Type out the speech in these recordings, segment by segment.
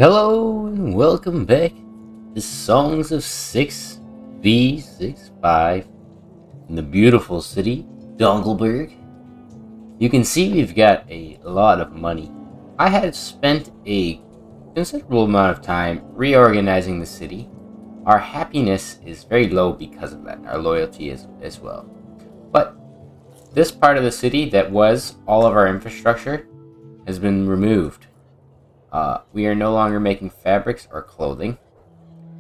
Hello and welcome back to Songs of 6 V.65 in the beautiful city, Dongelberg. You can see we've got a lot of money. I had spent a considerable amount of time reorganizing the city. Our happiness is very low because of that, our loyalty is as well. But this part of the city that was all of our infrastructure has been removed. We are no longer making fabrics or clothing,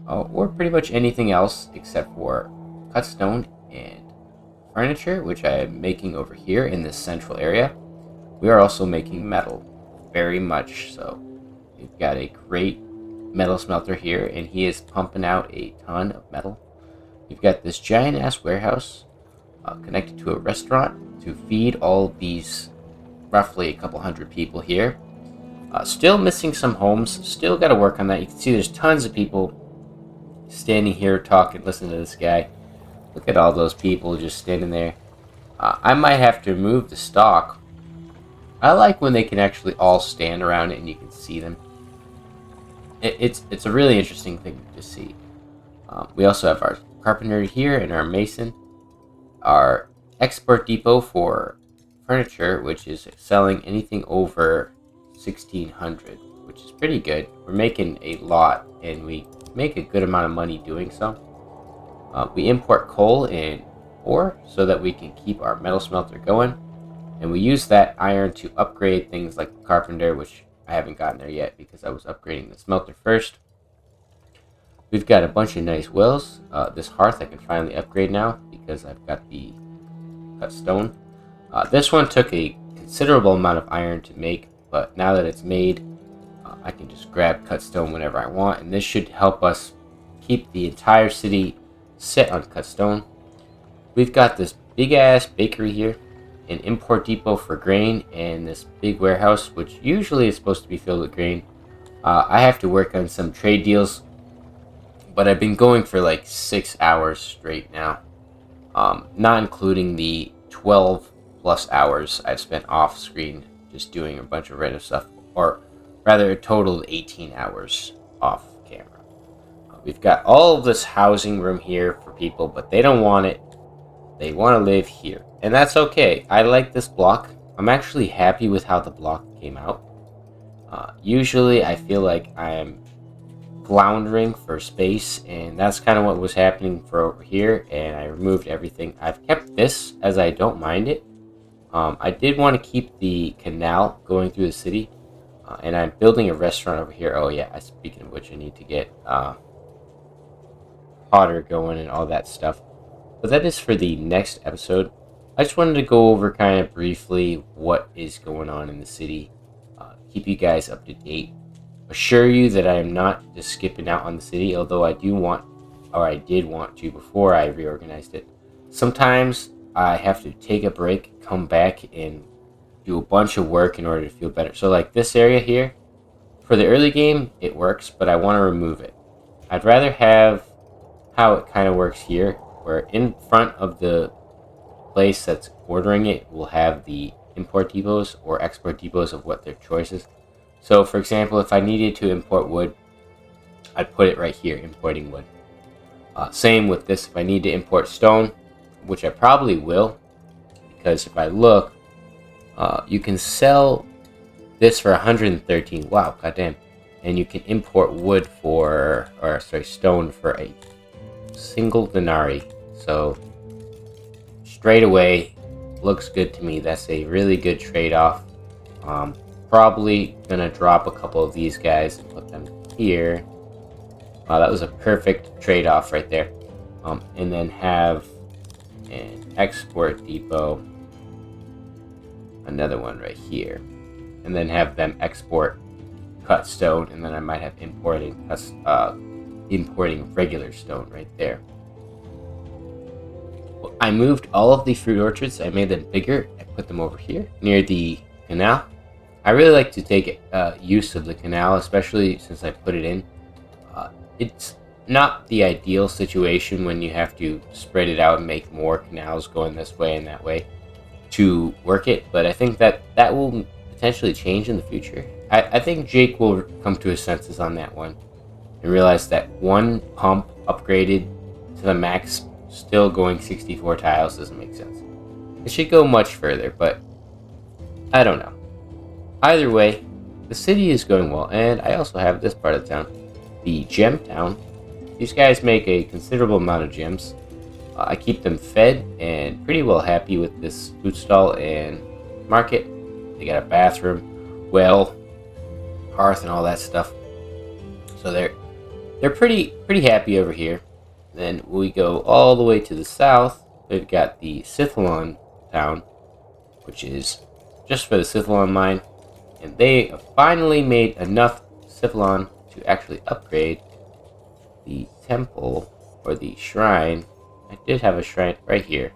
or pretty much anything else except for cut stone and furniture, which I am making over here in this central area. We are also making metal, very much so. We've got a great metal smelter here, and he is pumping out a ton of metal. We've got this giant-ass warehouse connected to a restaurant to feed all these roughly a couple hundred people here. Still missing some homes. Still got to work on that. You can see there's tons of people standing here talking, listening to this guy. Look at all those people just standing there. I might have to remove the stock. I like when they can actually all stand around it and you can see them. It's a really interesting thing to see. We also have our carpenter here and our mason. Our export depot for furniture, which is selling anything over 1600, which is pretty good. We're making a lot and we make a good amount of money doing so. We import coal and ore so that we can keep our metal smelter going, and we use that iron to upgrade things like the carpenter, which I haven't gotten there yet because I was upgrading the smelter first. We've got a bunch of nice wells. This hearth I can finally upgrade now because I've got the cut stone. This one took a considerable amount of iron to make, but now that it's made, I can just grab cut stone whenever I want, and this should help us keep the entire city set on cut stone. We've got this big ass bakery here, an import depot for grain, and this big warehouse, which usually is supposed to be filled with grain. I have to work on some trade deals, but I've been going for like 6 hours straight now, not including the 12 plus hours I've spent off screen just doing a bunch of random stuff, or rather a total of 18 hours off camera. We've got all of this housing room here for people, but they don't want it. They want to live here, and that's okay. I like this block. I'm actually happy with how the block came out. Usually I feel like I am floundering for space, and that's kind of what was happening for over here, and I removed everything. I've kept this as I don't mind it. I did want to keep the canal going through the city, and I'm building a restaurant over here. Oh yeah, speaking of which, I need to get Potter going and all that stuff. But that is for the next episode. I just wanted to go over kind of briefly what is going on in the city, keep you guys up to date, assure you that I am not just skipping out on the city, although I did want to before I reorganized it. Sometimes I have to take a break, come back, and do a bunch of work in order to feel better. So like this area here, for the early game, it works, but I want to remove it. I'd rather have how it kind of works here, where in front of the place that's ordering it will have the import depots or export depots of what their choice is. So for example, if I needed to import wood, I'd put it right here, importing wood. Same with this, if I need to import stone, which I probably will, because if I look, you can sell this for 113. Wow, goddamn. And you can import wood for, stone for a single denarii. So right away, looks good to me. That's a really good trade-off. Probably gonna drop a couple of these guys and put them here. Wow, that was a perfect trade-off right there. And then have an export depot, another one right here, and then have them export cut stone, and then I might have importing regular stone right there. I moved all of the fruit orchards. I made them bigger. I put them over here near the canal. I really like to take use of the canal, especially since I put it in. It's not the ideal situation when you have to spread it out and make more canals going this way and that way to work it, but I think that will potentially change in the future. I think Jake will come to his senses on that one and realize that one pump upgraded to the max, still going 64 tiles, doesn't make sense. It should go much further, but I don't know. Either way, the city is going well, and I also have this part of town, the gem town. These guys make a considerable amount of gems. I keep them fed and pretty well happy with this food stall and market. They got a bathroom, well, hearth, and all that stuff. So they're pretty happy over here. Then we go all the way to the south. We've got the Sithalon town, which is just for the Sithalon mine, and they finally made enough Sithalon to actually upgrade the temple or the shrine. I did have a shrine right here.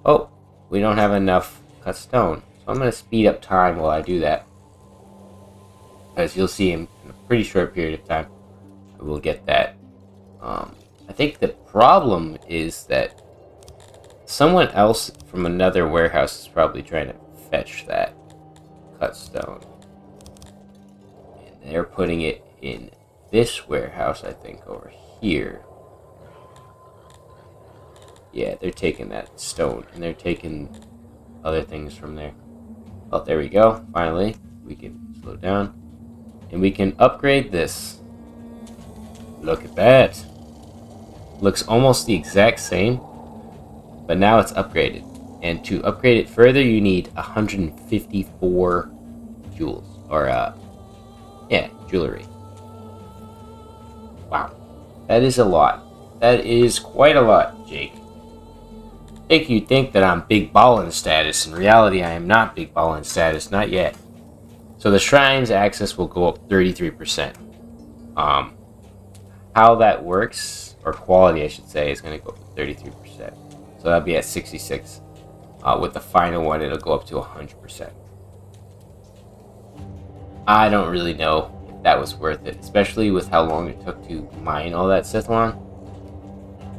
Oh, we don't have enough cut stone, so I'm going to speed up time while I do that, as you'll see in a pretty short period of time we'll get that. I think the problem is that someone else from another warehouse is probably trying to fetch that cut stone, and they're putting it in this warehouse, I think, over here. Yeah, they're taking that stone, and they're taking other things from there. Oh, there we go. Finally, we can slow down, and we can upgrade this. Look at that. Looks almost the exact same, but now it's upgraded. And to upgrade it further, you need 154 jewels, or yeah, jewelry. Wow, that is a lot. That is quite a lot, Jake. I think you'd think that I'm big ballin' status. In reality, I am not big ballin' status, not yet. So the shrine's access will go up 33%. How that works, or quality I should say, is going to go up to 33%. So that'll be at 66. With the final one, it'll go up to 100%. I don't really know if that was worth it, especially with how long it took to mine all that Sithalon.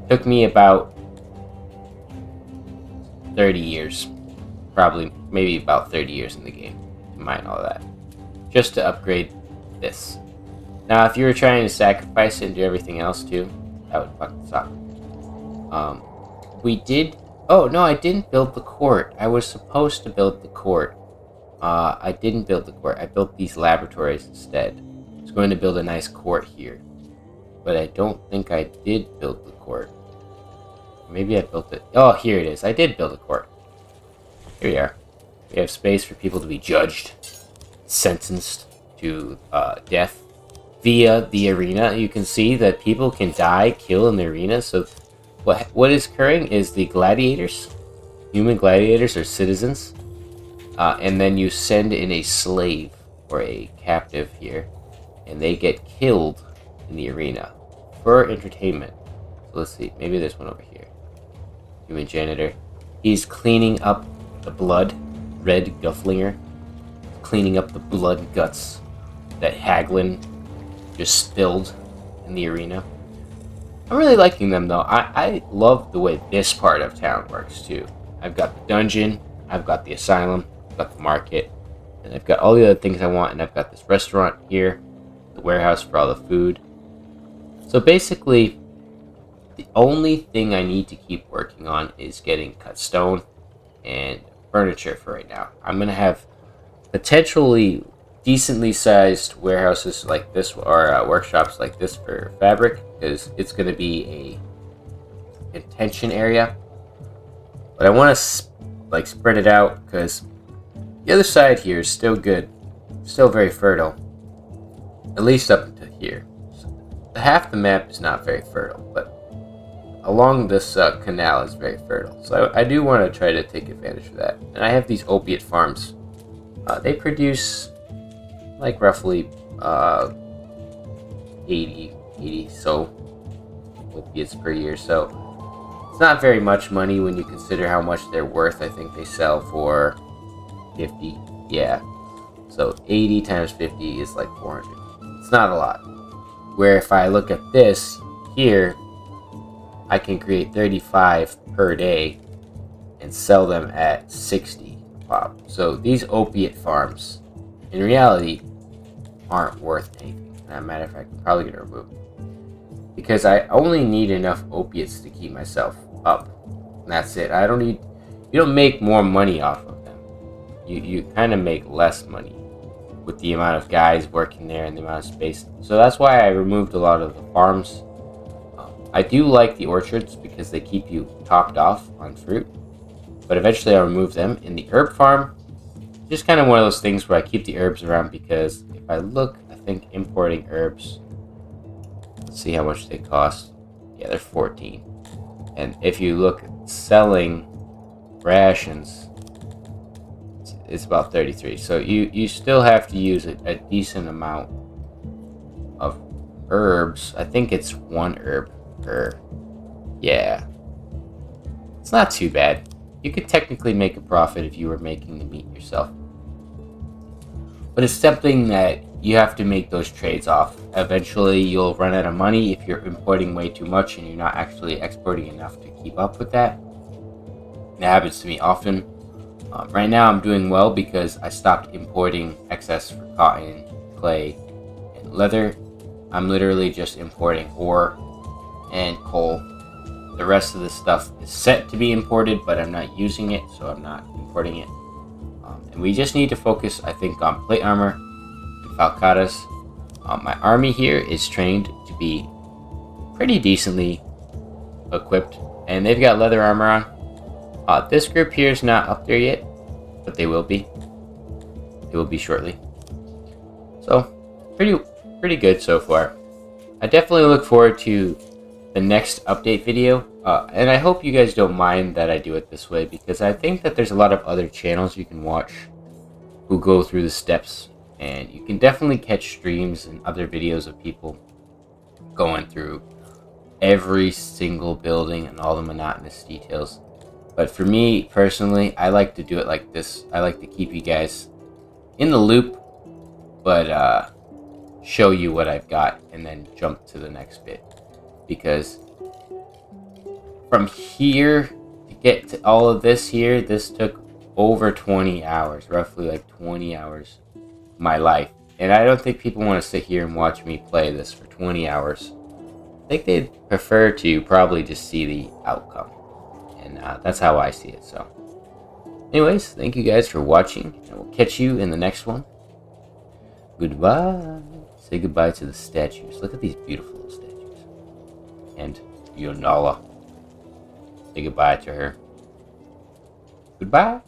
Took me about 30 years, probably, maybe about 30 years in the game to mine all that, just to upgrade this. Now, if you were trying to sacrifice it and do everything else too, that would fucking suck. We did. Oh no, I didn't build the court. I was supposed to build the court. I didn't build the court. I built these laboratories instead. I was going to build a nice court here, but I don't think I did build the court. Maybe I built it. Oh, here it is. I did build a court. Here we are. We have space for people to be judged, sentenced to death via the arena. You can see that people can die, kill in the arena. So what is occurring is the gladiators, human gladiators, or citizens, and then you send in a slave or a captive here, and they get killed in the arena for entertainment. So let's see, maybe there's one over here. Human janitor. He's cleaning up the blood. Red Gufflinger. Cleaning up the blood and guts that Haglin just spilled in the arena. I'm really liking them though. I love the way this part of town works too. I've got the dungeon, I've got the asylum, I've got the market, and I've got all the other things I want, and I've got this restaurant here, the warehouse for all the food. So basically, the only thing I need to keep working on is getting cut stone and furniture for right now. I'm going to have potentially decently sized warehouses like this, or workshops like this for fabric, because it's going to be a contention area. But I want to like spread it out because the other side here is still good, still very fertile, at least up to here. So half the map is not very fertile, but along this canal is very fertile. So I do want to try to take advantage of that. And I have these opiate farms. They produce like roughly 80 so opiates per year. So it's not very much money when you consider how much they're worth. I think they sell for 50. Yeah. So 80 times 50 is like 400. It's not a lot. Where if I look at this here, I can create 35 per day and sell them at 60 pop. So these opiate farms, in reality, aren't worth anything. As a matter of fact, I'm probably going to remove them. Because I only need enough opiates to keep myself up. And that's it. I don't need... You don't make more money off of them. You kind of make less money with the amount of guys working there and the amount of space. So that's why I removed a lot of the farms. I do like the orchards because they keep you topped off on fruit. But eventually I'll remove them. In the herb farm, just kind of one of those things where I keep the herbs around because if I look, I think importing herbs, let's see how much they cost. Yeah, they're 14. And if you look at selling rations, it's about 33. So you still have to use a decent amount of herbs. I think it's one herb per... Yeah. It's not too bad. You could technically make a profit if you were making the meat yourself. But it's something that you have to make those trades off. Eventually you'll run out of money if you're importing way too much and you're not actually exporting enough to keep up with that. That happens to me often. Right now I'm doing well because I stopped importing excess for cotton, clay, and leather. I'm literally just importing ore and coal. The rest of the stuff is set to be imported, but I'm not using it, so I'm not importing it. And we just need to focus, I think, on plate armor and falcatas. My army here is trained to be pretty decently equipped, and they've got leather armor on. This group here is not up there yet, but they will be. They will be shortly. So, pretty good so far. I definitely look forward to the next update video, and I hope you guys don't mind that I do it this way, because I think that there's a lot of other channels you can watch who go through the steps, and you can definitely catch streams and other videos of people going through every single building and all the monotonous details. But for me personally, I like to do it like this. I like to keep you guys in the loop, but show you what I've got and then jump to the next bit. Because from here to get to all of this here, this took over 20 hours, roughly like 20 hours of my life. And I don't think people want to sit here and watch me play this for 20 hours. I think they'd prefer to probably just see the outcome. And that's how I see it. So anyways, thank you guys for watching, and we'll catch you in the next one. Goodbye. Say goodbye to the statues. Look at these beautiful little statues. And Yonala. Say goodbye to her. Goodbye.